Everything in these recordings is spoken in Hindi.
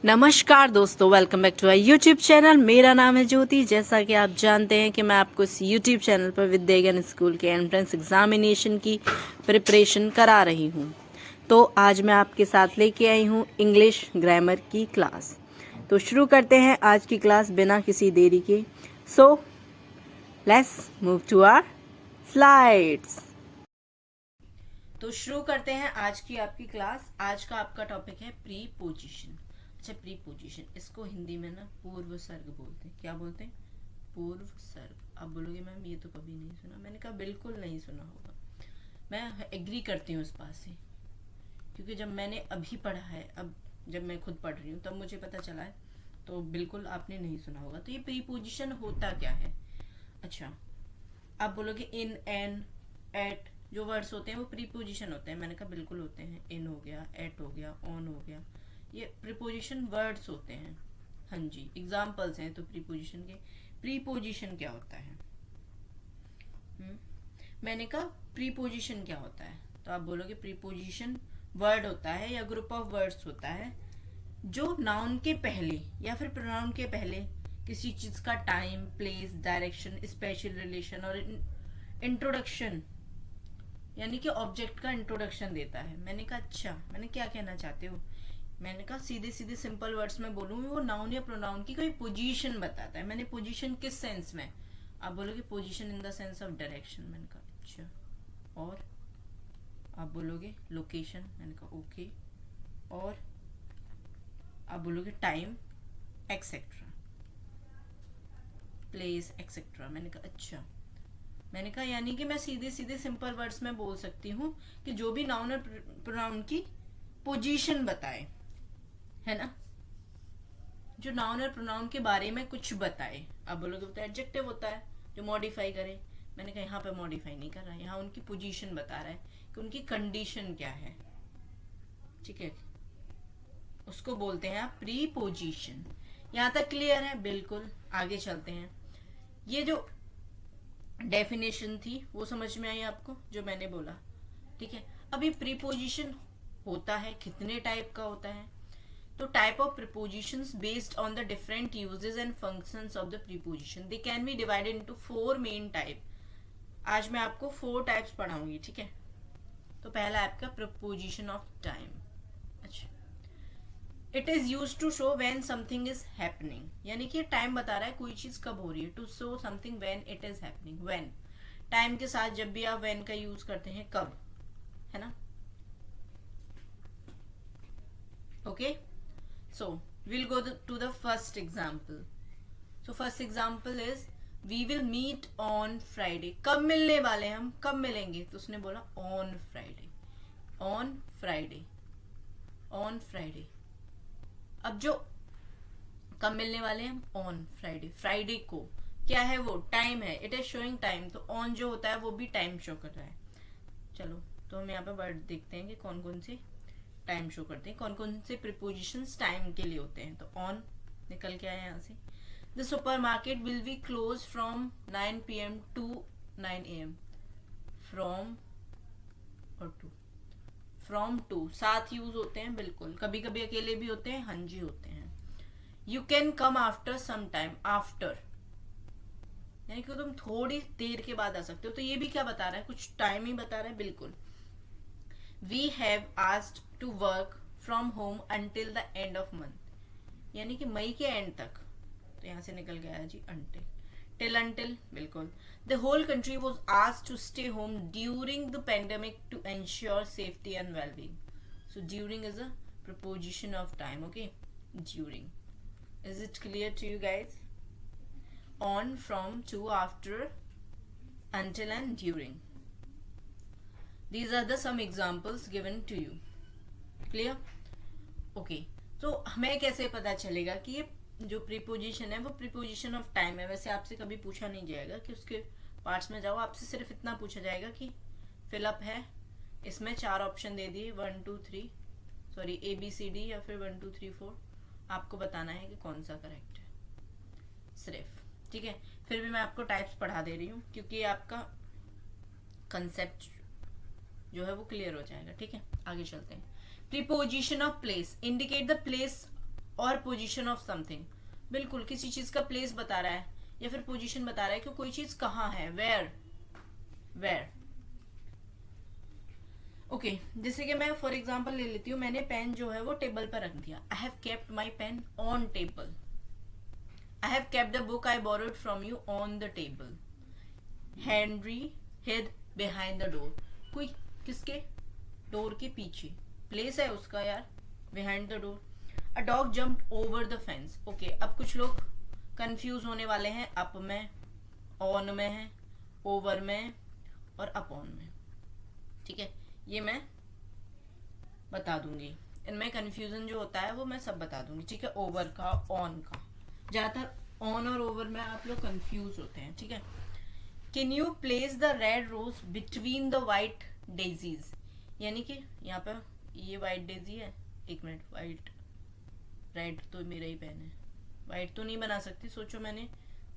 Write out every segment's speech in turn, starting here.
नमस्कार दोस्तों, welcome back to our YouTube channel. मेरा नाम है ज्योति। जैसा कि आप जानते हैं कि मैं आपको इस यूट्यूब चैनल पर विद्या ज्ञान स्कूल के एंट्रेंस एग्जामिनेशन की प्रिपरेशन करा रही हूं। तो आज मैं आपके साथ लेके आई हूं इंग्लिश ग्रामर की क्लास। तो शुरू करते हैं आज की क्लास बिना किसी देरी के। So let's move to our slides. तो शुरू करते हैं आज की आपकी क्लास। आज का आपका टॉपिक है प्रीपोजिशन। अच्छा, प्रीपोजिशन, इसको हिंदी में ना पूर्व सर्ग बोलते हैं। क्या बोलते हैं? पूर्व सर्ग। अब बोलोगे मैम ये तो कभी नहीं सुना। मैंने कहा बिल्कुल नहीं सुना होगा। मैं एग्री करती हूँ इस बात से, क्योंकि जब मैंने अभी पढ़ा है, अब जब मैं खुद पढ़ रही हूँ तब मुझे पता चला है, तो बिल्कुल आपने नहीं सुना होगा। तो ये प्रीपोजिशन होता क्या है? अच्छा, आप बोलोगे इन, एन, एट, जो वर्ड्स होते हैं वो प्रीपोजिशन होते हैं। मैंने कहा बिल्कुल होते हैं। इन हो गया, एट हो गया, ऑन हो गया, ये प्रीपोजिशन वर्ड्स होते हैं। हाँ जी, एग्जाम्पल्स हैं तो प्रीपोजिशन के। प्रीपोजिशन क्या होता है? मैंने कहा प्रीपोजिशन क्या होता है, तो आप बोलोगे प्रीपोजिशन वर्ड होता है या ग्रुप ऑफ वर्ड्स होता है जो नाउन के पहले या फिर प्रोनाउन के पहले किसी चीज का time, place, direction, special relation और इंट्रोडक्शन, यानी कि ऑब्जेक्ट का इंट्रोडक्शन देता है। मैंने कहा अच्छा, मैंने क्या कहना चाहते हो? मैंने कहा सीधे सीधे सिंपल वर्ड्स में बोलूँ, वो नाउन या प्रोनाउन की कोई पोजीशन बताता है। मैंने पोजीशन किस सेंस में? आप बोलोगे position in the sense of direction. मैंने कहा अच्छा। और आप बोलोगे लोकेशन। मैंने कहा ओके। और आप बोलोगे टाइम एक्सेट्रा, प्लेस एक्सेट्रा। मैंने कहा अच्छा। मैंने कहा यानी कि मैं सीधे सीधे सिंपल वर्ड्स में बोल सकती हूँ कि जो भी नाउन और प्रोनाउन की पोजीशन बताए, है ना, जो नाउन और प्रोनाउन के बारे में कुछ बताए। अब बोलोगे तो एडजेक्टिव होता है जो मॉडिफाई करे। मैंने कहा यहाँ पे मॉडिफाई नहीं कर रहा है, यहाँ उनकी पोजीशन बता रहा है कि उनकी कंडीशन क्या है। ठीक है, उसको बोलते हैं आप प्रीपोजिशन। यहाँ तक क्लियर है? बिल्कुल। आगे चलते हैं। ये जो डेफिनेशन थी वो समझ में आई आपको जो मैंने बोला? ठीक है। अब ये प्रीपोजिशन होता है, कितने टाइप का होता है? तो type of prepositions based on the different uses and functions of the preposition, they can be divided into 4 main type. आज मैं आपको 4 टाइप्स पढ़ाऊंगी। ठीक है। तो पहला है आपका प्रीपोजिशन ऑफ टाइम। अच्छा, it is use to show when something is happening, यानी कि टाइम बता रहा है कोई चीज कब हो रही है। To show something when it is happening. When, time के साथ जब भी आप व्हेन का यूज करते हैं, कब, है ना? Okay, so we'll go to the first example. So first example is we will meet on Friday. कब मिलने वाले हैं हम, कब मिलेंगे? तो उसने बोला on Friday, on Friday, on Friday। अब जो कब मिलने वाले हैं हम, on Friday, फ्राइडे को। क्या है वो? टाइम है, इट इज शोइंग टाइम। तो on जो होता है वो भी टाइम शो कर रहा है। चलो, तो हम यहाँ पे वर्ड देखते हैं कि कौन कौन से टाइम शो करते हैं, कौन कौन से प्रीपोजिशंस टाइम के लिए होते हैं। तो ऑन निकल के आए यहाँ से। The supermarket will be close from 9 PM to 9 AM। From और टू, फ्रॉम टू साथ यूज होते हैं। बिल्कुल, कभी कभी अकेले भी होते हैं। हाँ जी, होते हैं। You can come after some time. After यानी कि तुम थोड़ी देर के बाद आ सकते हो। तो ये भी क्या बता रहा है? कुछ टाइम ही बता रहा है। बिल्कुल। We have asked to work from home until the end of month, यानी कि मई के एंड तक। तो यहां से निकल गया जी until, till, until। बिल्कुल। The whole country was asked to stay home during the pandemic to ensure safety and well-being. So during is a preposition of time. Okay, during. Is it clear to you guys? On, from, to, after, until and during. These are the some examples given to you. Clear? Okay. तो हमें कैसे पता चलेगा कि ये जो प्रीपोजिशन है वो प्रीपोजिशन ऑफ टाइम है? वैसे आपसे कभी पूछा नहीं जाएगा कि उसके पार्ट्स में जाओ, आपसे सिर्फ इतना पूछा जाएगा कि फिलअप है, इसमें 4 ऑप्शन दे दिए, 1 2 3, सॉरी ABCD या फिर 1 2 3 4, आपको बताना है कि कौन सा करेक्ट है सिर्फ। ठीक है। फिर भी मैं आपको टाइप्स पढ़ा दे रही हूँ क्योंकि आपका कंसेप्ट जो है वो क्लियर हो जाएगा। ठीक है, आगे चलते हैं। Preposition of place, indicate the place और पोजीशन ऑफ समथिंग, बिल्कुल किसी चीज का प्लेस बता रहा है या फिर पोजीशन बता रहा है कि कोई चीज कहाँ है, वेयर ओके जैसे कि मैं फॉर एग्जाम्पल ले लेती हूँ, मैंने पेन जो है वो टेबल पर रख दिया, I have kept my pen on table, I have kept the book I borrowed from you on the table, Henry hid behind the door, कोई किसके, डोर के पीछे, प्लेस है उसका यार, behind the door, a dog jump over the fence, okay अब कुछ लोग कंफ्यूज होने वाले हैं, अप में, ऑन में है, ओवर में और अपॉन में, ठीक है, ये मैं बता दूंगी, इनमें कंफ्यूजन जो होता है वो मैं सब बता दूंगी, ठीक है, ओवर का, ऑन का, ज्यादातर ऑन और ओवर में आप लोग कंफ्यूज होते हैं, ठीक है। Can you place the red rose between the white daisies, यानी कि यहाँ पे ये वाइट डेजी है, एक मिनट, वाइट रेड तो मेरा ही पेन है, वाइट तो नहीं बना सकती, सोचो मैंने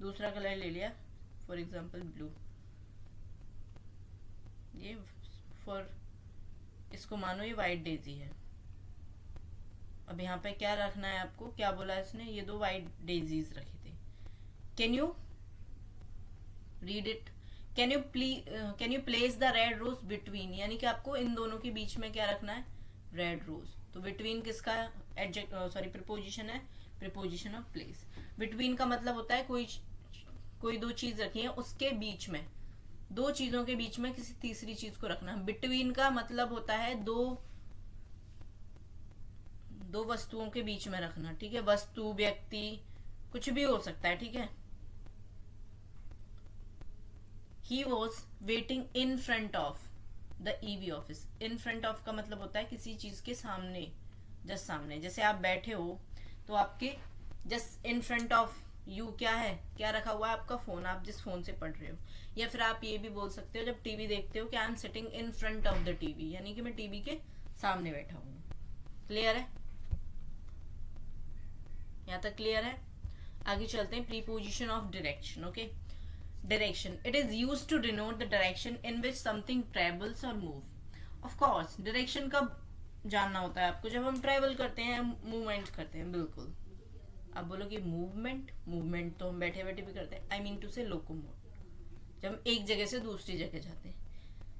दूसरा कलर ले लिया, फॉर एग्जाम्पल ब्लू, ये फॉर इसको मानो ये वाइट डेजी है, अब यहाँ पे क्या रखना है आपको, क्या बोला इसने, ये दो वाइट डेजीज रखे थे, can you read it, can you place the red rose between, यानी कि आपको इन दोनों के बीच में क्या रखना है, रेड रोज, तो बिटवीन किसका एडजेक्ट प्रीपोजिशन है, प्रीपोजिशन ऑफ प्लेस, बिटवीन का मतलब होता है कोई दो चीज रखी है उसके बीच में, दो चीजों के बीच में किसी तीसरी चीज को रखना, बिटवीन का मतलब होता है दो वस्तुओं के बीच में रखना, ठीक है, वस्तु, व्यक्ति, कुछ भी हो सकता है, ठीक है। He was waiting in front of the EB office. In front of का मतलब होता है किसी चीज के सामने, जस्ट सामने, जैसे आप बैठे हो तो आपके just in front of you क्या है, क्या रखा हुआ है, आपका फोन, आप जिस फोन से पढ़ रहे हो, या फिर आप ये भी बोल सकते हो जब टीवी देखते हो कि I am sitting in front of the TV, यानी कि मैं टीवी के सामने बैठा हूँ, क्लियर है, यहाँ तक क्लियर है। आगे चलते हैं, preposition of direction, okay, direction, it is used to denote the direction in which something travels और मूव, ऑफ कोर्स डायरेक्शन कब जानना होता है आपको, जब हम ट्रेवल करते हैं, मूवमेंट करते हैं, बिल्कुल, अब बोलो कि मूवमेंट तो हम बैठे बैठे भी करते हैं, आई मीन टू से लोकोमोट, जब हम एक जगह से दूसरी जगह जाते हैं,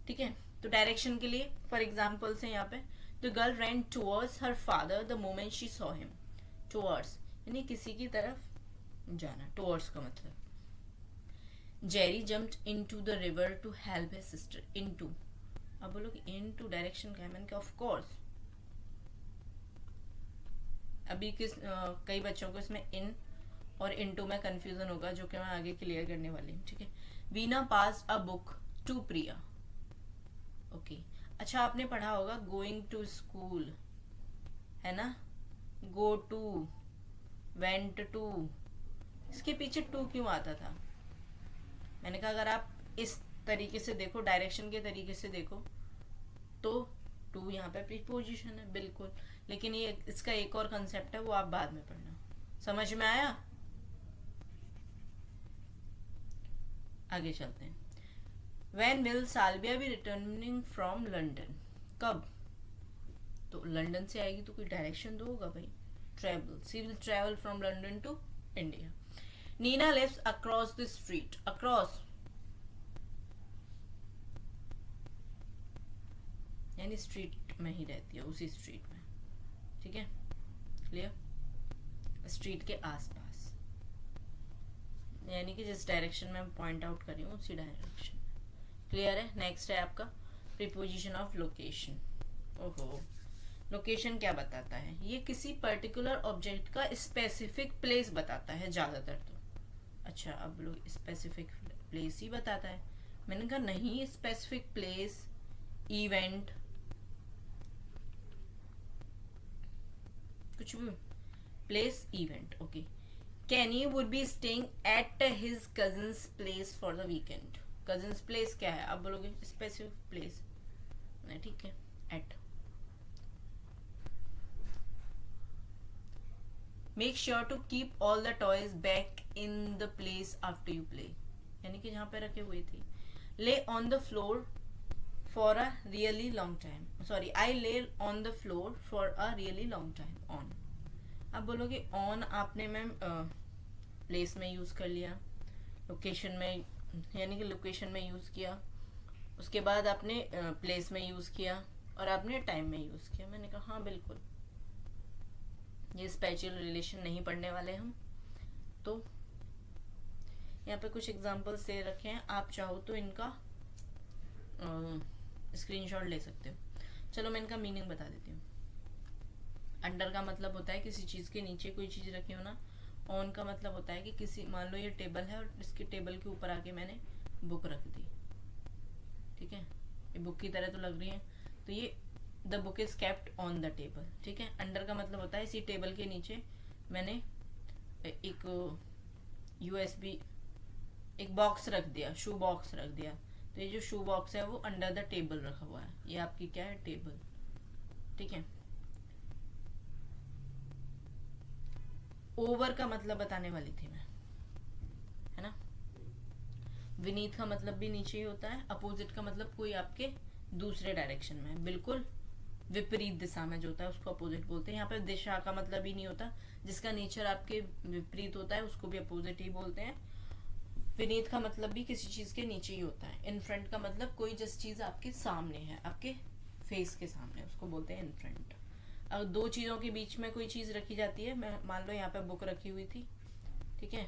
ठीक है, तो डायरेक्शन के लिए फॉर एग्जाम्पल से यहाँ पे, the girl ran towards her father the moment she saw him, towards यानी किसी की तरफ जाना, टुवर्ड्स का मतलब, Jerry jumped into the river to help his sister, into, अब बोलो कि इनटू डायरेक्शन क्या है, मैंने कहा ऑफ कोर्स, अभी कई बच्चों को इसमें इन और इनटू में कंफ्यूजन होगा, जो कि मैं आगे क्लियर करने वाली हूँ, ठीक है। Veena pass a book to Priya, okay, अच्छा आपने पढ़ा होगा गोइंग टू स्कूल, है ना, गो टू, वेंट टू, इसके पीछे टू क्यों आता था, मैंने कहा अगर आप इस तरीके से देखो, डायरेक्शन के तरीके से देखो, तो टू यहाँ पे प्रीपोजिशन है, बिल्कुल, लेकिन ये इसका एक और कंसेप्ट है, वो आप बाद में पढ़ना, समझ में आया। आगे चलते हैं, When will Salvia B returning from London, कब, तो लंदन से आएगी तो कोई डायरेक्शन तो होगा भाई, travel, she will travel from London to India. Nina lives across the street, across यानी स्ट्रीट में ही रहती है, उसी स्ट्रीट में, ठीक है, क्लियर, स्ट्रीट के आसपास, यानी कि जिस डायरेक्शन में पॉइंट आउट कर रही हूँ उसी डायरेक्शन में, क्लियर है। नेक्स्ट है आपका प्रीपोजिशन ऑफ लोकेशन, ओहो, लोकेशन क्या बताता है, ये किसी पर्टिकुलर ऑब्जेक्ट का स्पेसिफिक प्लेस बताता है ज्यादातर तो, अच्छा अब लोग स्पेसिफिक प्लेस ही बताता है, मैंने कहा नहीं, स्पेसिफिक प्लेस, इवेंट, कुछ भी, place, event, okay. Kenny would be staying at his cousin's place for the weekend, cousin's place क्या है, आप बोलोगे स्पेसिफिक प्लेस, नहीं, ठीक है, at, make sure to keep all the toys back in the place after you play, यानी कि जहाँ पे रखे हुए थे, lay on the floor for a really long time, sorry, I lay on the floor for a really long time, on, आप बोलोगे ऑन आपने मैम प्लेस में यूज कर लिया, लोकेशन में यानी कि लोकेशन में यूज किया, उसके बाद आपने प्लेस में यूज किया और आपने टाइम में यूज किया। मैंने कहा हाँ बिल्कुल, ये स्पेशल रिलेशन नहीं पढ़ने वाले हम। तो यहाँ पे कुछ एग्जांपल्स दे रखे हैं, आप चाहो तो इनका स्क्रीनशॉट ले सकते हो। चलो मैं इनका मीनिंग बता देती हूँ। अंडर का मतलब होता है किसी चीज के नीचे कोई चीज रखी हो ना। ऑन का मतलब होता है कि किसी, मान लो ये टेबल है और इसके टेबल के ऊपर आके मैंने बुक रख दी, ठीक है, ये बुक की तरह तो लग रही है, तो ये the book is kept on the table, ठीक है। अंडर का मतलब होता है इसी टेबल के नीचे मैंने एक यूएसबी एक बॉक्स रख दिया, शू बॉक्स रख दिया, तो ये जो शू बॉक्स है वो अंडर द टेबल रखा हुआ है, ये आपकी क्या है, टेबल, ठीक है। ओवर का मतलब बताने वाली थी मैं, है ना। विनीत का मतलब भी नीचे ही होता है। अपोजिट का मतलब कोई आपके दूसरे डायरेक्शन में, बिल्कुल विपरीत दिशा में जो होता है उसको अपोजिट बोलते हैं। यहाँ पे दिशा का मतलब ही नहीं होता, जिसका नेचर आपके विपरीत होता है उसको भी अपोजिट ही बोलते हैं। विनीत का मतलब भी किसी चीज के नीचे ही होता है। इन फ्रंट का मतलब कोई जिस चीज आपके सामने है, आपके फेस के सामने, उसको बोलते हैं इन फ्रंट। अगर दो चीजों के बीच में कोई चीज रखी जाती है, मैं मान लो यहाँ पे बुक रखी हुई थी, ठीक है,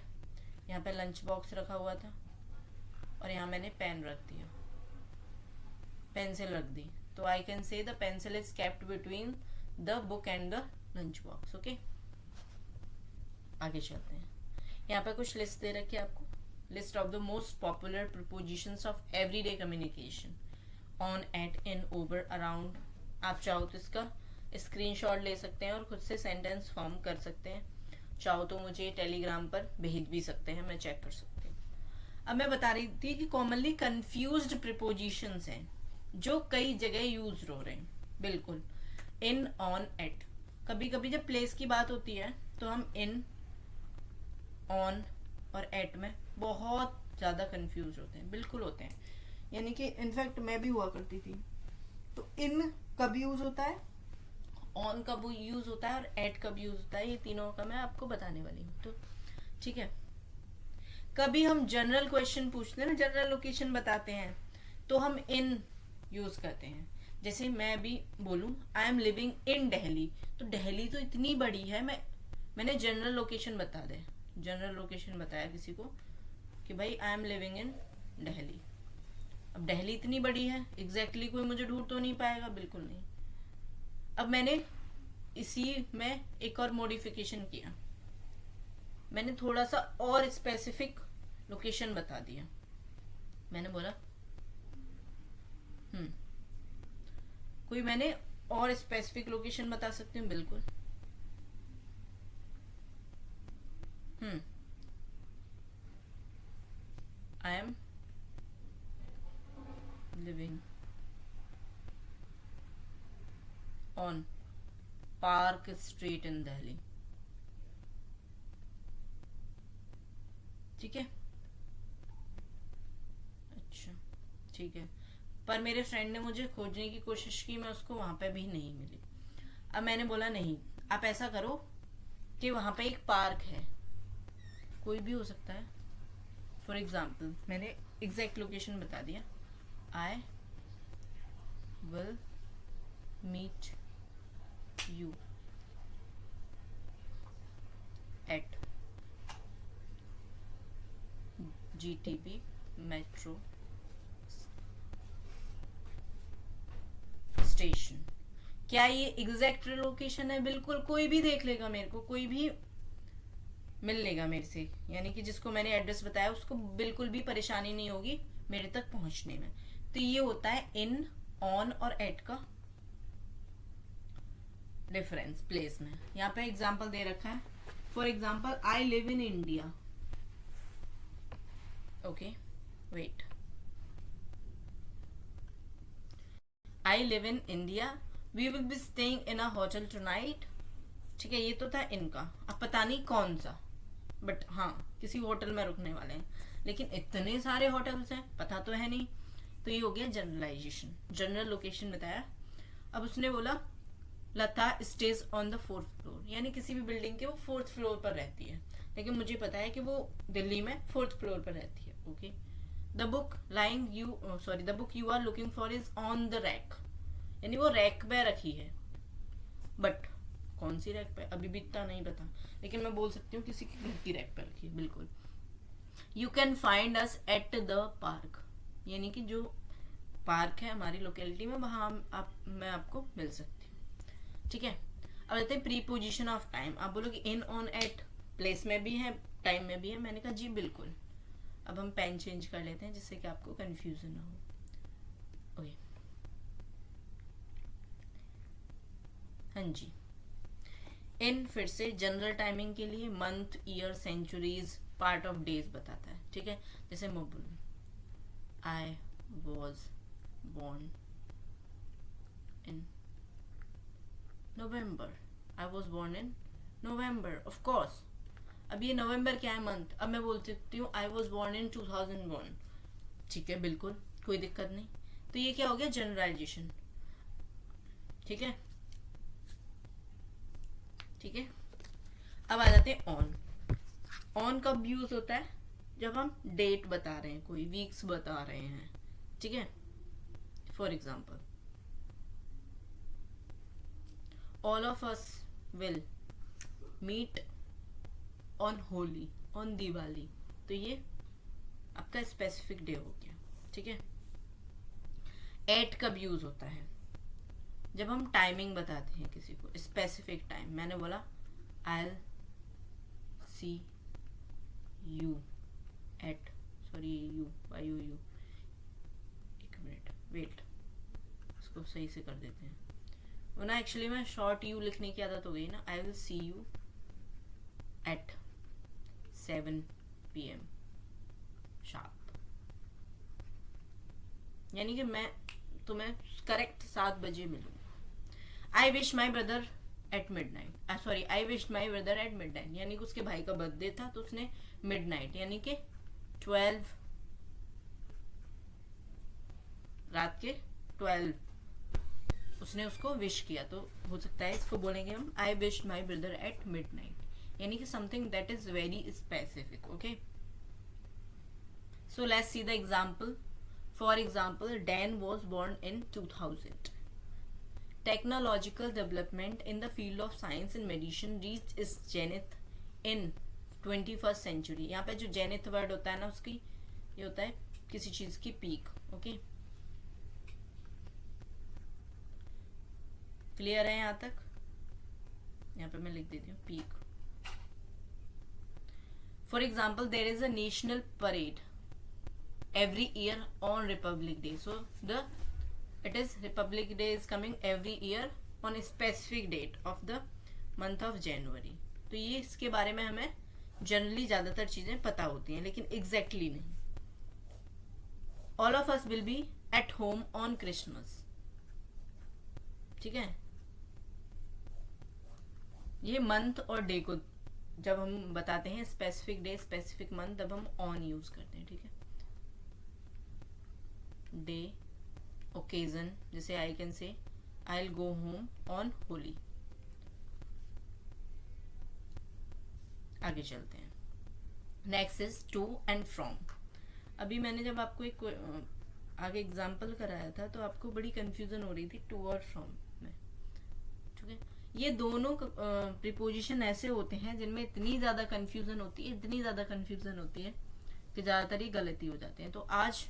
यहाँ पे लंच बॉक्स रखा हुआ था और यहाँ मैंने पेन रख दिया, पेंसिल रख दी, तो आई कैन से the pencil is kept between the book and the lunch box. Okay, आगे चलते हैं। यहाँ पे कुछ लिस्ट दे रखी है आपको, list of the most popular prepositions of everyday communication on, at, in, over, around. आप चाहो तो इसका स्क्रीनशॉट ले सकते हैं और खुद से सेंटेंस फॉर्म कर सकते हैं। चाहो तो मुझे टेलीग्राम पर भेज भी सकते हैं, मैं चेक कर सकती हूँ। अब मैं बता रही थी कि कॉमनली कंफ्यूज्ड प्रिपोजिशंस हैं जो कई जगह यूज हो रहे हैं। बिल्कुल, इन, ऑन, एट। कभी कभी जब प्लेस की बात होती है तो हम इन, ऑन और एट में बहुत ज्यादा कंफ्यूज होते हैं, बिल्कुल होते हैं, यानी कि इनफैक्ट मैं भी हुआ करती थी। तो इन कब यूज होता है, ऑन कब यूज होता है और एट कब यूज होता है, ये तीनों का मैं आपको बताने वाली हूँ। तो ठीक है, कभी हम जनरल क्वेश्चन पूछते हैं ना, जनरल लोकेशन बताते हैं, तो हम इन यूज करते हैं। जैसे मैं भी बोलूं आई एम लिविंग इन दिल्ली, तो दिल्ली तो इतनी बड़ी है, मैंने जनरल लोकेशन बता दे, जनरल लोकेशन बताया किसी को कि भाई आई एम लिविंग इन दिल्ली। अब दिल्ली इतनी बड़ी है, एग्जैक्टली कोई मुझे ढूंढ तो नहीं पाएगा, बिल्कुल नहीं। अब मैंने इसी में एक और मॉडिफिकेशन किया, मैंने थोड़ा सा और स्पेसिफिक लोकेशन बता दिया। मैंने बोला कोई मैंने और स्पेसिफिक लोकेशन बता सकती हूँ, बिल्कुल। I am living on Park Street in Delhi, ठीक है। अच्छा, ठीक है, पर मेरे फ्रेंड ने मुझे खोजने की कोशिश की, मैं उसको वहां पे भी नहीं मिली। अब मैंने बोला नहीं, आप ऐसा करो कि वहां पे एक पार्क है, कोई भी हो सकता है। फॉर एग्जाम्पल मैंने एग्जैक्ट लोकेशन बता दिया, I will meet you at GTB metro station. क्या ये एग्जैक्ट लोकेशन है? बिल्कुल, कोई भी देख लेगा मेरे को, कोई भी मिल लेगा मेरे से, यानी कि जिसको मैंने एड्रेस बताया उसको बिल्कुल भी परेशानी नहीं होगी मेरे तक पहुंचने में। तो ये होता है इन, ऑन और एट का डिफरेंस प्लेस में। यहाँ पे एग्जाम्पल दे रखा है, for example I live in India. Okay, wait, I live in India, we will be staying in a hotel tonight. ठीक है, ये तो था इनका, अब पता नहीं कौन सा, बट हाँ किसी होटल में रुकने वाले हैं, लेकिन इतने सारे होटल्स हैं पता तो है नहीं। तो ये हो गया जनरलाइजेशन, जनरल लोकेशन बताया। अब उसने बोला Lata stays on the 4th floor, यानी किसी भी बिल्डिंग के वो 4th फ्लोर पर रहती है, लेकिन मुझे पता है कि वो दिल्ली में 4th फ्लोर पर रहती है. Okay. The book you are looking for is on the rack, यानी वो रैक पे रखी है, बट कौन सी रैक पे अभी भी इतना नहीं पता, लेकिन मैं बोल सकती हूँ किसी की घर की रैक पे रखी है. बिल्कुल. You can find us at the park, यानी कि जो पार्क है हमारी लोकेलिटी में, वहां मैं आपको मिल सकती हूँ. ठीक है. अब आते हैं प्रीपोजिशन ऑफ टाइम. आप बोलोगे इन, ऑन, एट, प्लेस में भी है, टाइम में भी है. मैंने कहा जी बिल्कुल. अब हम पेन चेंज कर लेते हैं जिससे कि आपको कंफ्यूजन ना हो. ओके. हाँ जी. इन फिर से जनरल टाइमिंग के लिए month, year, centuries, part of days बताता है. ठीक है. जैसे मैं बोलूँ I was born in November. I was born in November, of course. अब ये नवंबर क्या है मंथ, अब मैं बोल सकती हूँ I was born in 2001. ठीक है, बिल्कुल कोई दिक्कत नहीं. तो ये क्या हो गया, जनरलाइजेशन. ठीक है. ठीक है. अब आ जाते हैं ऑन. ऑन कब यूज होता है, जब हम डेट बता रहे हैं, कोई वीक्स बता रहे हैं. ठीक है. For example, all of us will meet on Holi, on Diwali. तो ये आपका स्पेसिफिक डे हो गया. ठीक है. एट कब यूज होता है, जब हम टाइमिंग बताते हैं किसी को, स्पेसिफिक टाइम. मैंने बोला I'll see you at, sorry you, why you, एक मिनट वेट, इसको सही से कर देते हैं, वरना एक्चुअली में शॉर्ट यू लिखने की आदत हो गई ना. I will see you at 7 PM sharp, यानी कि मैं तुम्हें करेक्ट 7 बजे मिलूंगा. I wish my brother at midnight, sorry I wish my brother at midnight, यानी कि उसके भाई का बर्थडे था तो उसने मिडनाइट यानी कि 12, रात के 12 उसने उसको विश किया. तो हो सकता है इसको बोलेंगे हम I wish my brother at midnight, यानी कि something that is very specific. Okay. So let's see the example. For example, Dan was born in 2000. Technological development in the field of science and medicine reached its zenith in 21st century. यहाँ पे जो जेनिथ वर्ड होता है ना, उसकी ये होता है किसी चीज की पीक. ओके. क्लियर है यहाँ तक? यहाँ पे मैं लिख देती हूँ peak. For example, there is a national parade every year on Republic Day. So it is Republic Day is coming every year on a specific date of the month of January. तो ये इसके बारे में हमें जनरली ज्यादातर चीजें पता होती हैं, लेकिन एग्जैक्टली नहीं. All of us will be at home on Christmas. ठीक है. ये मंथ और डे को जब हम बताते हैं, स्पेसिफिक डे स्पेसिफिक मंथ, तब हम ऑन यूज करते हैं. ठीक है. डे, ओकेजन, जैसे I can say I will go home on Holi. आगे चलते हैं. Next is to and from. अभी मैंने जब आपको एक आगे एग्जाम्पल कराया था तो आपको बड़ी कंफ्यूजन हो रही थी टू और फ्रॉम में. ठीक है. ये दोनों प्रीपोजिशन ऐसे होते हैं जिनमें इतनी ज्यादा कंफ्यूजन होती है कि ज्यादातर ही गलती हो जाते हैं. तो आज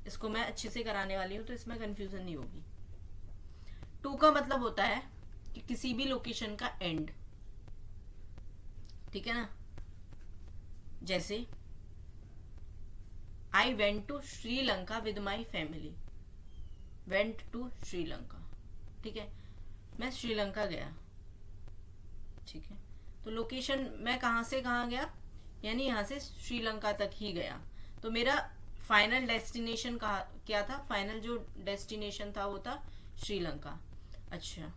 इसको मैं अच्छे से कराने वाली हूँ तो इसमें कंफ्यूजन नहीं होगी. टू का मतलब होता है कि किसी भी लोकेशन का एंड. ठीक है ना. जैसे I went to Sri Lanka with my family. Went to Sri Lanka. ठीक है. मैं श्रीलंका गया. ठीक है. तो लोकेशन मैं कहां से कहां गया, यानी यहां से श्रीलंका तक ही गया. तो मेरा फाइनल डेस्टिनेशन क्या था, फाइनल जो डेस्टिनेशन था वो था श्रीलंका. अच्छा.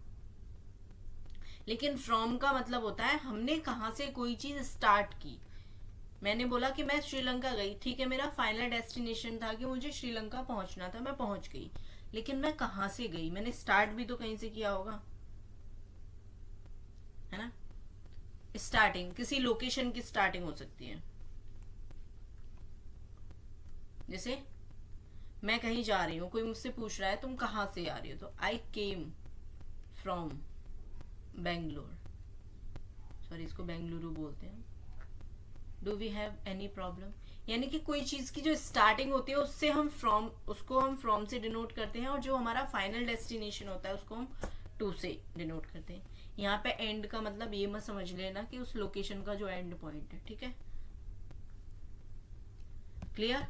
लेकिन फ्रॉम का मतलब होता है हमने कहां से कोई चीज स्टार्ट की. मैंने बोला कि मैं श्रीलंका गई, ठीक है, मेरा फाइनल डेस्टिनेशन था कि मुझे श्रीलंका पहुंचना था, मैं पहुंच गई, लेकिन मैं कहां से गई, मैंने स्टार्ट भी तो कहीं से किया होगा. है ना। स्टार्टिंग, किसी लोकेशन की स्टार्टिंग हो सकती है। जैसे मैं कहीं जा रही हूँ, कोई मुझसे पूछ रहा है तुम कहाँ से आ रही हो, तो I came from Bangalore, sorry इसको बेंगलुरु बोलते हैं। Do we have any problem, यानी कि कोई चीज की जो स्टार्टिंग होती है उससे हम फ्रॉम, उसको हम फ्रॉम से डिनोट करते हैं, और जो हमारा फाइनल डेस्टिनेशन होता है उसको हम टू से डिनोट करते हैं। यहाँ पे एंड का मतलब ये मत समझ लेना कि उस लोकेशन का जो एंड पॉइंट है, ठीक है, क्लियर।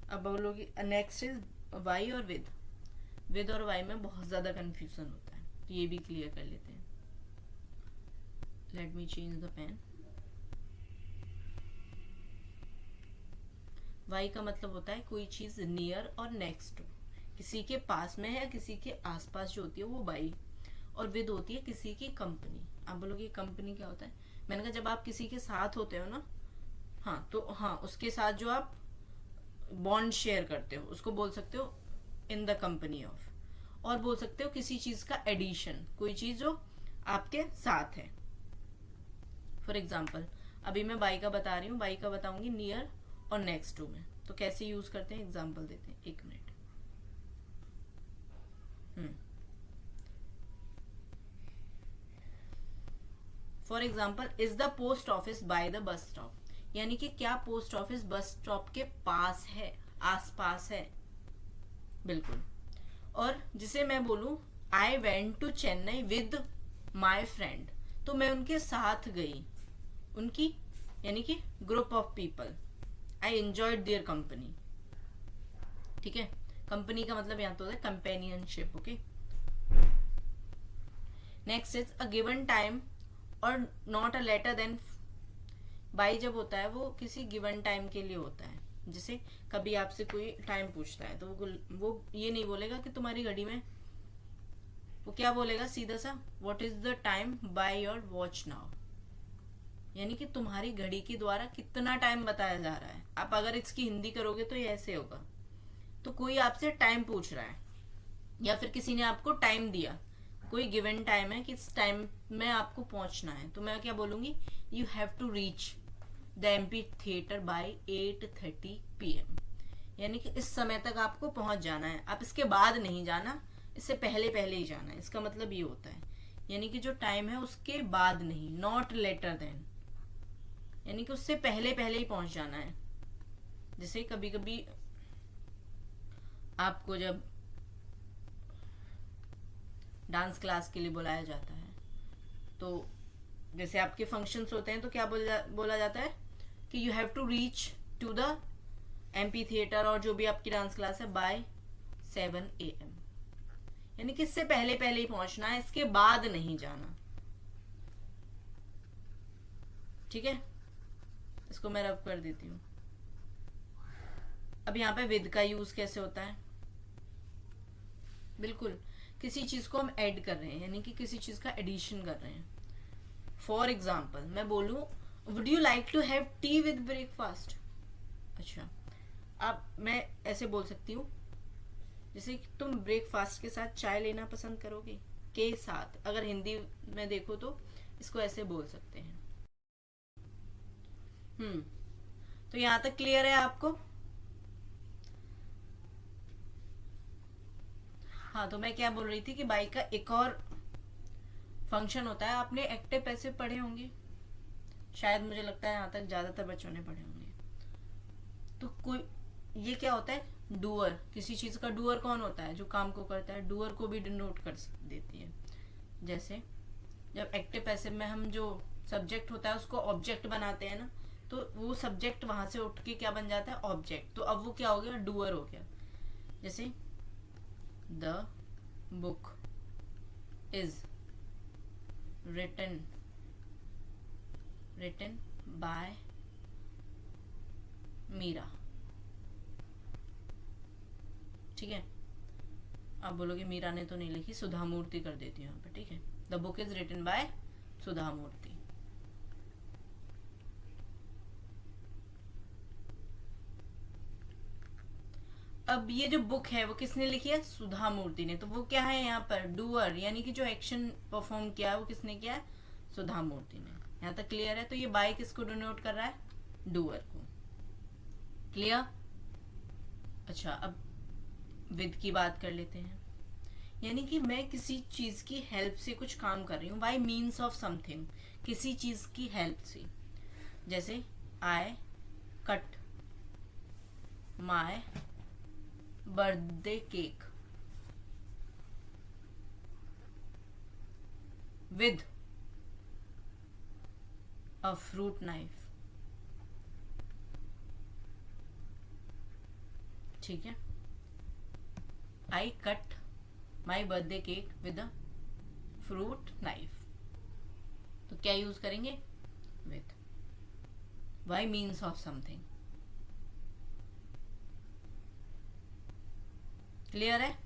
अब बोलोगे नेक्स्ट इज वाई और विद और वाई में बहुत ज्यादा कंफ्यूजन होता है, तो ये भी क्लियर कर लेते हैं। Let me change the pen. Why का मतलब होता है कोई चीज नियर और नेक्स्ट टू, किसी के पास में है या किसी के आसपास जो होती है वो वाई, और विद होती है किसी की कंपनी। आप बोलोगे कंपनी क्या होता है, मैंने कहा जब आप किसी के साथ होते हो ना, हाँ तो हाँ उसके साथ जो आप बॉन्ड शेयर करते हो उसको बोल सकते हो इन द कंपनी ऑफ, और बोल सकते हो किसी चीज का एडिशन, कोई चीज जो आपके साथ है। फॉर एग्जाम्पल अभी मैं बाई का बता रही हूँ, बाई का बताऊंगी नियर और नेक्स्ट टू में, तो कैसे यूज करते हैं एग्जाम्पल देते हैं, एक minute. For example is the post office by the bus stop, यानी कि क्या पोस्ट ऑफिस बस स्टॉप के पास है, आसपास है, बिल्कुल। और जिसे मैं बोलूं I went to Chennai with my friend, तो मैं उनके साथ गई, उनकी यानी कि group of people, I enjoyed their company, ठीक है। कंपनी का मतलब यहाँ तो होता है companionship, okay. Next is a given time और not a letter then, by जब होता है वो किसी गिवन टाइम के लिए होता है, जैसे कभी आपसे कोई टाइम पूछता है तो वो ये नहीं बोलेगा कि तुम्हारी घड़ी में, वो क्या बोलेगा सीधा सा, what is the time by your watch now, यानी कि तुम्हारी घड़ी के द्वारा कितना टाइम बताया जा रहा है। आप अगर इसकी हिंदी करोगे तो ये ऐसे होगा, तो कोई आपसे टाइम पूछ रहा है या फिर किसी ने आपको टाइम दिया, कोई गिवन टाइम है कि इस टाइम में आपको पहुंचना है, तो मैं क्या बोलूंगी, you have to reach the MP theatre by 8:30 PM, यानी कि इस समय तक आपको पहुंच जाना है, आप इसके बाद नहीं जाना, इससे पहले पहले ही जाना है, इसका मतलब ये होता है। यानी कि जो टाइम है उसके बाद नहीं, नॉट लेटर देन, यानी कि उससे पहले पहले ही पहुंच जाना है। जैसे कभी कभी आपको जब डांस क्लास के लिए बुलाया जाता है, तो जैसे आपके फंक्शंस होते हैं तो क्या बोला जाता है कि you have to reach to the MP theatre और जो भी आपकी डांस क्लास है बाय 7 AM, यानी कि इससे पहले पहले ही पहुंचना है, इसके बाद नहीं जाना, ठीक है। इसको मैं रब कर देती हूँ। अब यहाँ पे विद का यूज कैसे होता है, बिल्कुल किसी चीज को हम ऐड कर रहे हैं, यानी कि किसी चीज का एडिशन कर रहे हैं। फॉर एग्जाम्पल मैं बोलूं would you like to have tea with breakfast, अच्छा अब मैं ऐसे बोल सकती हूँ जैसे कि तुम ब्रेकफास्ट के साथ चाय लेना पसंद करोगे, के साथ, अगर हिंदी में देखो तो इसको ऐसे बोल सकते हैं। तो यहां तक क्लियर है आपको। हाँ तो मैं क्या बोल रही थी कि बाई का एक और फंक्शन होता है, आपने एक्टिव पैसिव पढ़े होंगे शायद, मुझे लगता है यहाँ तक ज्यादातर बच्चों ने पढ़े होंगे। तो कोई ये क्या होता है, डूअर, किसी चीज का डूअर कौन होता है, जो काम को करता है, डूअर को भी डिनोट कर देती है। जैसे जब एक्टिव पैसिव में हम जो सब्जेक्ट होता है उसको ऑब्जेक्ट बनाते हैं ना, तो वो सब्जेक्ट वहां से उठ के क्या बन जाता है, ऑब्जेक्ट, तो अब वो क्या हो गया, डूअर हो गया। जैसे the book is written by Meera, ठीक है। आप बोलोगे मीरा ने तो नहीं लिखी, सुधा मूर्ति कर देती हूँ यहाँ पे, ठीक है। The book is written by Sudha Murty. अब ये जो बुक है वो किसने लिखी है? सुधा मूर्ति ने। तो वो क्या है यहाँ पर? डूअर, यानी कि जो एक्शन परफॉर्म किया है वो किसने किया है? सुधा मूर्ति ने। यहाँ तक क्लियर है? तो ये बाय किसको डिनोट कर रहा है? डूअर को। क्लियर? अच्छा, अब विद की बात कर लेते हैं। यानी कि मैं किसी चीज की हेल्प से कुछ काम कर रही हूँ, बाय मीन्स ऑफ समथिंग, किसी चीज की हेल्प से। जैसे I cut my birthday cake with a fruit knife. ठीक है, I cut my birthday cake with a fruit knife. तो क्या यूज करेंगे? With, bye means of something. Clear है?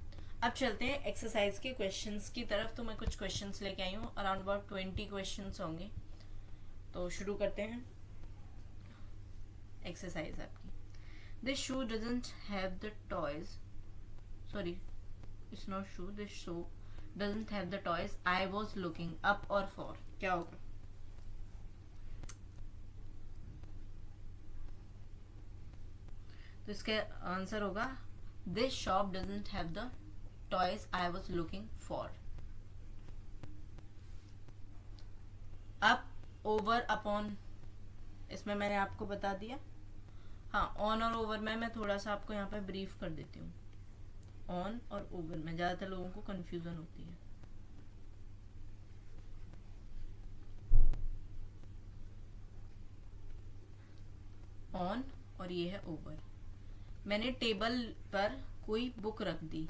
अब चलते हैं एक्सरसाइज के क्वेश्चंस की तरफ। तो मैं कुछ क्वेश्चंस लेके आई हूँ, अराउंड अबाउट 20 क्वेश्चंस होंगे। तो शुरू करते हैं एक्सरसाइज आपकी। This shoe doesn't have the toys, sorry it's not shoe, this shoe doesn't have the toys I was looking up और फॉर। क्या होगा? तो इसका आंसर होगा this shop doesn't have the toys I was looking for. Up, over, upon, इसमें मैंने आपको बता दिया। हाँ, ऑन और ओवर में मैं थोड़ा सा आपको यहाँ पे ब्रीफ कर देती हूँ। ऑन और ओवर में ज्यादातर लोगों को कंफ्यूजन होती है। ऑन और ये है ओवर। मैंने टेबल पर कोई बुक रख दी,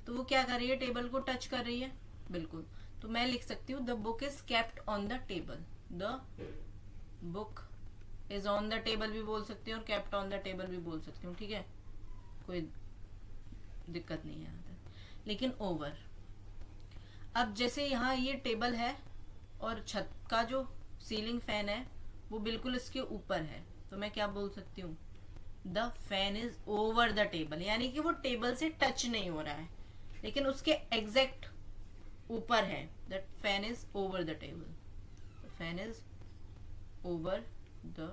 तो वो क्या कर रही है? टेबल को टच कर रही है। बिल्कुल। तो मैं लिख सकती हूँ the book is kept on the table. The book is on the table भी बोल सकती हूँ और केप्ट ऑन द टेबल भी बोल सकती हूँ। ठीक है, कोई दिक्कत नहीं है यहाँ तक। लेकिन ओवर, अब जैसे यहाँ ये टेबल है और छत का जो सीलिंग फैन है वो बिल्कुल इसके ऊपर है, तो मैं क्या बोल सकती हूँ? The fan is over the table, यानी कि वो टेबल से टच नहीं हो रहा है लेकिन उसके एग्जैक्ट ऊपर है। The fan is over the table, fan is over the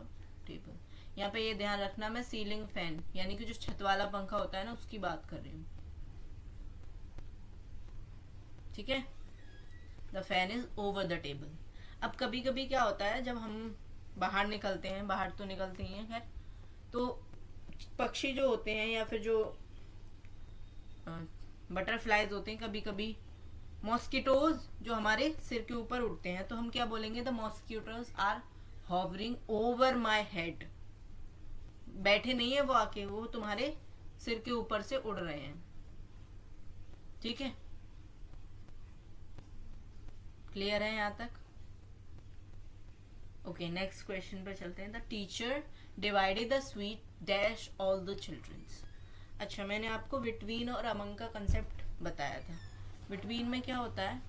table. यहाँ पे ये ध्यान रखना, मैं सीलिंग फैन यानी कि जो छत वाला पंखा होता है ना उसकी बात कर रही हूँ। ठीक है, the fan is over the table. अब कभी कभी क्या होता है, जब हम बाहर निकलते हैं, बाहर तो निकलते ही हैं खैर, तो पक्षी जो होते हैं या फिर जो बटरफ्लाइज होते हैं, कभी कभी मॉस्किटोज जो हमारे सिर के ऊपर उड़ते हैं, तो हम क्या बोलेंगे? The mosquitoes are hovering over my head. बैठे नहीं है वो आके, वो तुम्हारे सिर के ऊपर से उड़ रहे हैं। ठीक है, क्लियर है यहाँ तक? ओके, नेक्स्ट क्वेश्चन पर चलते हैं। The teacher divided the sweet dash all the childrens. अच्छा, मैंने आपको बिटवीन और अमंग का कंसेप्ट बताया था। बिटवीन में क्या होता है?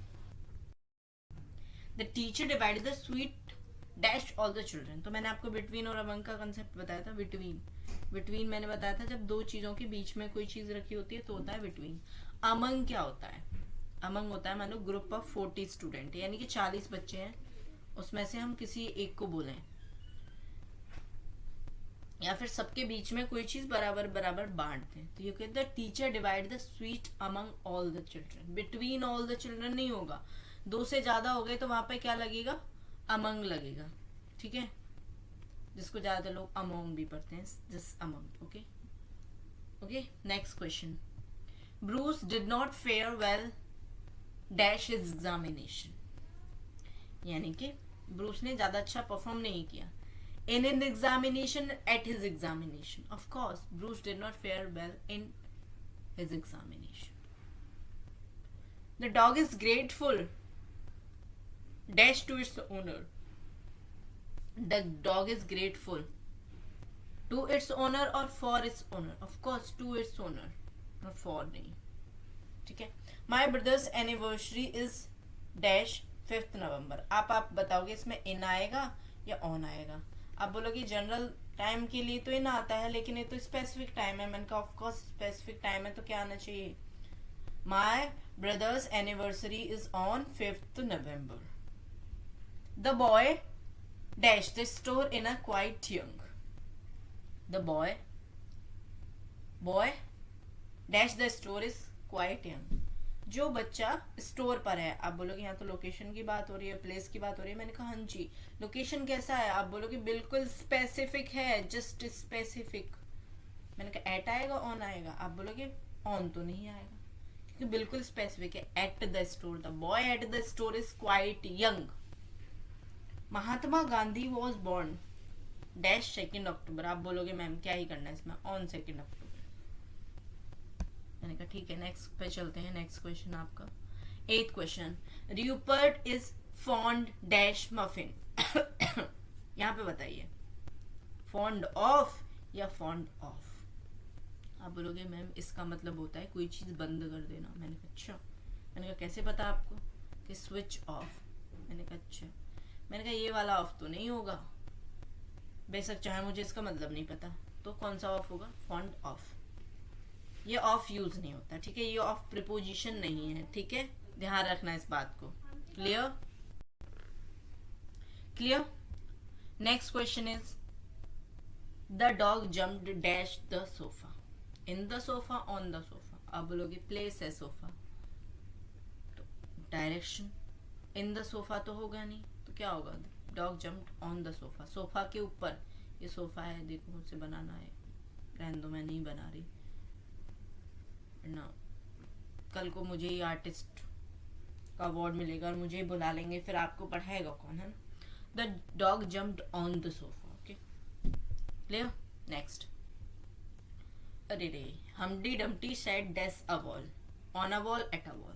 The teacher divided the sweet dash all the children. तो मैंने आपको बिटवीन और अमंग का कंसेप्ट बताया था। बिटवीन मैंने बताया था जब दो चीजों के बीच में कोई चीज रखी होती है तो होता है बिटवीन। अमंग क्या होता है? अमंग होता है, मान लो ग्रुप ऑफ 40 स्टूडेंट, यानी कि 40 बच्चे हैं, उसमें से हम किसी एक को बोलें, या फिर सबके बीच में कोई चीज बराबर बराबर बांट दें, तो ये कहते हैं teacher divide the sweet among all the children. Between all the children नहीं होगा, दो से ज्यादा हो गए तो वहां पे क्या लगेगा? अमंग लगेगा। ठीक है, जिसको ज्यादातर लोग अमोंग भी पढ़ते हैं, this among. Okay okay, next question. Bruce did not fair well dash his examination. यानी कि ब्रूस ने ज्यादा अच्छा परफॉर्म नहीं किया in an examination, at his examination. Of course, Bruce did not fare well in his examination. The dog is grateful dash to its owner. The dog is grateful to its owner or for its owner? Of course, to its owner, not for नहीं. ठीक है, My brother's anniversary is dash 5th November. आप बताओगे इसमें in आएगा या on आएगा? आप बोलोगे जनरल टाइम के लिए तो इन आता है, लेकिन ये तो स्पेसिफिक टाइम है। मैंने कहा ऑफकोर्स स्पेसिफिक टाइम है तो क्या आना चाहिए, my brother's anniversary is on 5th November. The boy dashed the store in a quite young. The boy dash the store is quite young. जो बच्चा स्टोर पर है, आप बोलोगे यहाँ तो लोकेशन की बात हो रही है, प्लेस की बात हो रही है। मैंने कहा हाँ जी, लोकेशन कैसा है, आप बोलोगे बिल्कुल स्पेसिफिक है, जस्ट स्पेसिफिक। मैंने कहा एट आएगा ऑन आएगा, आप बोलोगे ऑन तो नहीं आएगा क्योंकि बिल्कुल स्पेसिफिक है। At the store, the boy at the store is quite young. Mahatma Gandhi was born dash 2 October. आप बोलोगे मैम क्या ही करना है इसमें, ऑन 2 अक्टूबर। मैंने कहा ठीक है, नेक्स्ट पे चलते हैं। नेक्स्ट क्वेश्चन आपका 8th question, Rupert is fond dash muffin. यहाँ पे बताइए फॉन्ड ऑफ या फॉन्ड ऑफ। आप बोलोगे मैम इसका मतलब होता है कोई चीज बंद कर देना। मैंने कहा अच्छा। मैंने कहा कैसे पता आपको, कि स्विच ऑफ। मैंने कहा अच्छा। मैंने कहा ये वाला ऑफ तो नहीं होगा, बेशक चाहे मुझे इसका मतलब नहीं पता, तो कौन सा ऑफ होगा, फॉन्ड ऑफ। ये ऑफ यूज नहीं होता, ठीक है, ये ऑफ प्रीपोजिशन नहीं है, ठीक है, ध्यान रखना इस बात को। Clear clear. Next question is the dog jumped dash the sofa. In the sofa, on the sofa. आप बोलोगे प्लेस है सोफा, तो डायरेक्शन इन द सोफा तो होगा नहीं, तो क्या होगा, dog jumped on the sofa. Sofa के ऊपर, ये सोफा है, देखो मुझसे बनाना है, रहने दो मैं नहीं बना रही ना। कल को मुझे ही आर्टिस्ट का अवार्ड मिलेगा और मुझे ही बुला लेंगे, फिर आपको पढ़ाएगा कौन, है ना। The dog jumped on the sofa. Okay clear. Next, अरे रे, हमडी डम्टी सेट डेस a wall, on a wall, at a wall.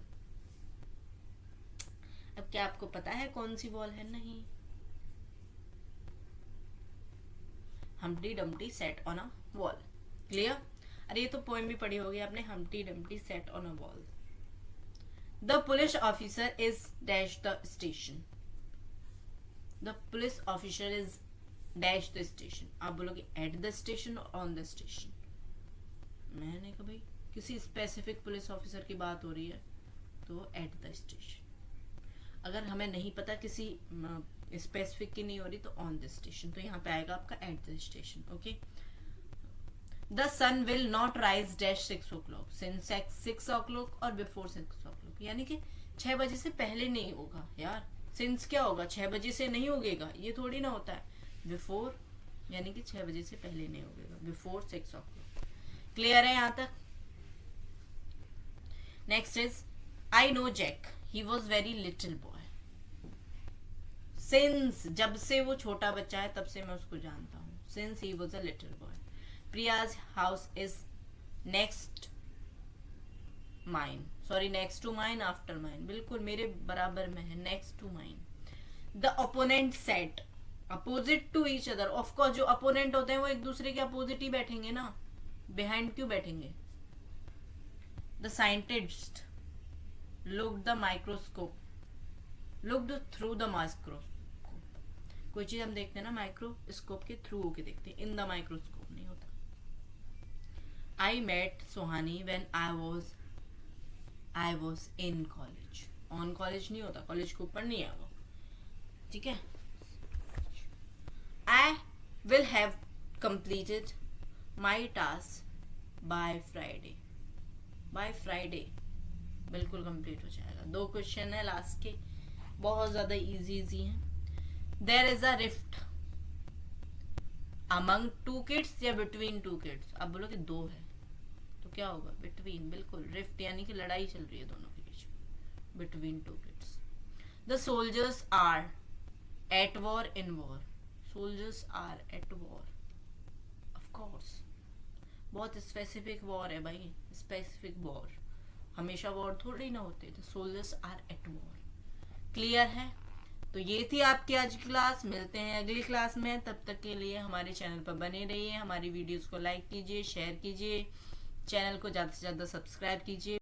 अब क्या आपको पता है कौन सी वॉल है, नहीं। Humpty Dumpty sat on a wall. Clear. अरे ये तो पोएम भी पढ़ी होगी आपने, Humpty Dumpty sat on a wall. The police officer is dash the station. The police officer is dash the station. आप बोलोगे एट द स्टेशन और ऑन द स्टेशन। मैंने कहा भाई किसी स्पेसिफिक पुलिस ऑफिसर की बात हो रही है तो एट द स्टेशन। अगर हमें नहीं पता किसी स्पेसिफिक की नहीं हो रही तो ऑन द स्टेशन, तो यहाँ पे आएगा आपका at the station. Okay. The sun will not rise dash 6 o'clock, since 6 o'clock और बिफोर 6 o'clock, यानी कि 6 बजे से पहले नहीं होगा यार। सिंस क्या होगा, 6 बजे से नहीं होगेगा, ये थोड़ी ना होता है। बिफोर यानी कि 6 बजे से पहले नहीं होगेगा, बिफोर 6 o'clock। क्लियर है यहाँ तक। Next is I know Jack, he was very little boy. Since, जब से वो छोटा बच्चा है तब से मैं उसको जानता हूँ। Since he was a little boy. Priya's house is next mine, sorry next to mine, after mine, बिल्कुल मेरे बराबर में है, next to mine. The opponent set, opposite to each other. Of course जो अपोनेंट होते हैं वो एक दूसरे के अपोजिट ही बैठेंगे ना, बिहाइंड क्यों बैठेंगे। The scientist looked the microscope, looked through the microscope. कोई चीज हम देखते हैं ना माइक्रोस्कोप के थ्रू होके देखते हैं, इन द माइक्रोस्कोप नहीं होता। I met Suhani when I was in college, on college नहीं होता, कॉलेज के ऊपर नहीं है वो, ठीक है। I will have completed my task by Friday, by Friday बिल्कुल कंप्लीट हो जाएगा। 2 क्वेश्चन है लास्ट के, बहुत ज्यादा इजी हैं। There is a rift among 2 kids या बिटवीन 2 किड्स। आप बोलोगे 2 है तो क्या होगा, बिटवीन, बिल्कुल। रिफ्ट यानी कि लड़ाई चल रही है दोनों के बीच में, between 2 kids. The soldiers are at war in war, soldiers are at war, of course बहुत स्पेसिफिक वॉर है भाई, स्पेसिफिक वॉर, हमेशा वॉर थोड़ी ना होते। The soldiers are at war. Clear है। तो ये थी आपकी आज की क्लास, मिलते हैं अगली क्लास में। तब तक के लिए हमारे चैनल पर बने रहिए, हमारी वीडियोस को लाइक कीजिए, शेयर कीजिए, चैनल को ज़्यादा से ज़्यादा सब्सक्राइब कीजिए।